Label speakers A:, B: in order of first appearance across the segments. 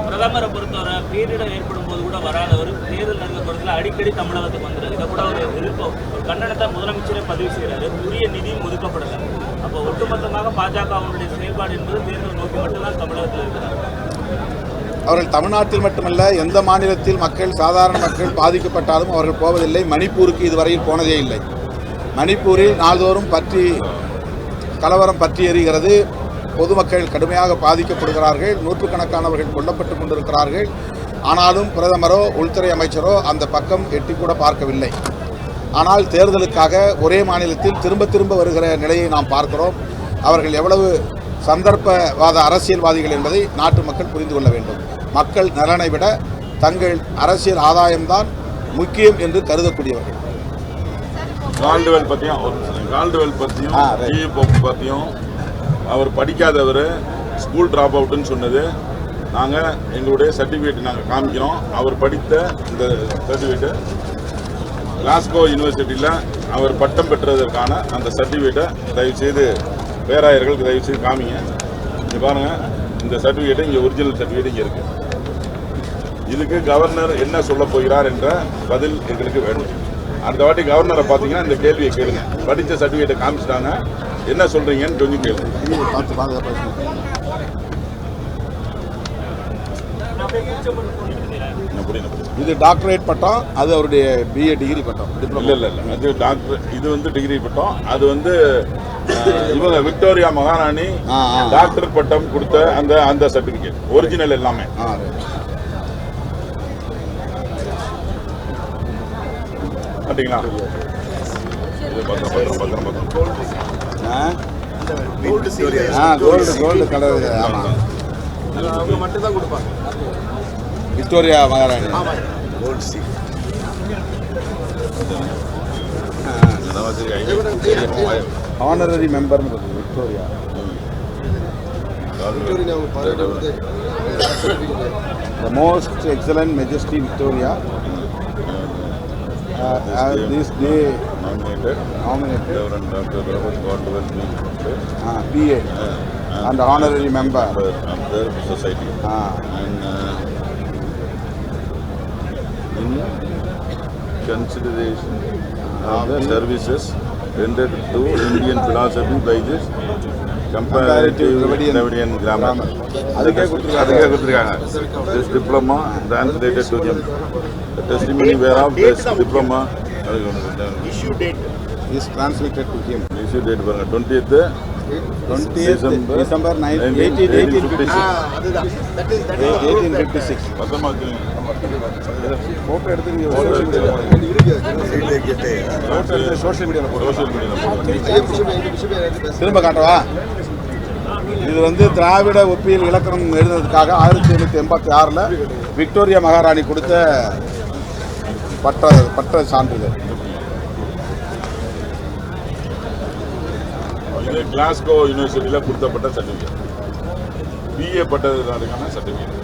A: பிரதமரை பொறுத்தவரை பேரிடர் ஏற்படும் போது கூட வராதவர் தேர்தல் நெருங்கப்படுறதுல அடிக்கடி தமிழகத்துக்கு வந்துடும். இதை கூட ஒரு எதிர்ப்பு ஒரு கண்டனத்தை முதலமைச்சரே பதிவு செய்கிறாரு. உரிய நிதியும் ஒதுக்கப்படலை. அப்போ ஒட்டுமொத்தமாக பாஜகவுடைய செயல்பாடு என்பது தேர்தல் நோக்கி மட்டும்தான் தமிழகத்தில் இருக்கிறார்.
B: அவர்கள் தமிழ்நாட்டில் மட்டுமல்ல, எந்த மாநிலத்தில் மக்கள் சாதாரண மக்கள் பாதிக்கப்பட்டாலும் அவர்கள் போவதில்லை. மணிப்பூருக்கு இதுவரையில் போனதே இல்லை. மணிப்பூரில் நாள்தோறும் கலவரம் பற்றி எறிகிறது. பொதுமக்கள் கடுமையாக பாதிக்கப்படுகிறார்கள். நூற்றுக்கணக்கானவர்கள் கொல்லப்பட்டு கொண்டிருக்கிறார்கள். ஆனாலும் பிரதமரோ உள்துறை அமைச்சரோ அந்த பக்கம் எட்டி கூட பார்க்கவில்லை. ஆனால் தேர்தலுக்காக ஒரே மாநிலத்தில் திரும்ப திரும்ப வருகிற நிலையை நாம் பார்க்கிறோம். அவர்கள் எவ்வளவு சந்தர்ப்பவாத அரசியல்வாதிகள் என்பதை நாட்டு மக்கள் புரிந்து கொள்ள வேண்டும். மக்கள் நலனை விட தங்கள் அரசியல் ஆதாயம்தான் முக்கியம் என்று கருதக்கூடியவர்கள்.
C: கால்டுவெல் பற்றியும் அவர் படிக்காதவர், ஸ்கூல் ட்ராப் அவுட்டுன்னு சொன்னது. நாங்கள் எங்களுடைய சர்டிஃபிகேட் நாங்கள் காமிக்கிறோம். அவர் படித்த இந்த சர்டிஃபிகேட்டு கிளாஸ்கோ யூனிவர்சிட்டியில் அவர் பட்டம் பெற்றதற்கான அந்த சர்டிஃபிகேட்டை தயவுசெய்து பேராயர்களுக்கு தயவுசெய்து காமிங்க. இங்கே பாருங்கள், இந்த சர்டிஃபிகேட்டு இங்கே ஒரிஜினல் சர்டிஃபிகேட் இங்கே இருக்குது. இதுக்கு கவர்னர் என்ன சொல்ல போகிறார் என்ற பதில் எங்களுக்கு வேணும். அடுத்த வாட்டி கவர்னரை பார்த்தீங்கன்னா இந்த கேள்வியை கேளுங்க. படித்த சர்டிஃபிகேட்டை காமிச்சிட்டாங்க, என்ன சொல்கிறீங்கன்னு கொஞ்சம் கேளுங்க.
B: இது டாக்டரேட் பட்டம், அது அவருடைய பிஏ டிகிரி பட்டம்.
C: இல்லை அது டாக்டர், இது வந்து டிகிரி பட்டம். அது வந்து இவங்க விக்டோரியா மகாராணி டாக்டர் பட்டம் கொடுத்த அந்த சர்டிஃபிகேட் ஒரிஜினல் எல்லாமே. அப்படிங்களா?
B: Gold colour. ஆமாம்,
D: அவங்க மட்டும் தான் கொடுப்பாங்க.
B: விக்டோரியா மகாராணி honorary member Victoria. The most excellent majesty Victoria this day nominated Reverend Dr. Robert Caldwell PA and honorary member
C: of the society. And in consideration of the services rendered to Indian philosophy by this comparative Dravidian grammar. அதுக்கே கொடுத்துருக்காங்க. This diploma translated to him. The testimony whereof this diploma
B: issue date is translated to him.
C: Issue date 20th December 1856. Photo எடுத்து social மீடியாவில் திரும்ப காட்டவா? இது வந்து திராவிட ஒப்பியல் இலக்கணம் எழுதுறதுக்காக 1786 Victoria மகாராணி கொடுத்த பட்ட சான்றிதழ். இது கிளாஸ்கோ யூனிவர்சிட்டியில் கொடுத்தப்பட்ட சர்டிஃபிகேட், பிஏ பட்டதுக்கான சர்டிஃபிகேட்.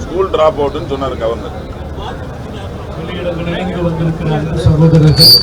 C: ஸ்கூல் ட்ராப் அவுட்னு சொன்னார் கவர்னர்.
E: வெளியிடங்களில் வந்திருக்கிறார்கள் சகோதரர்கள்.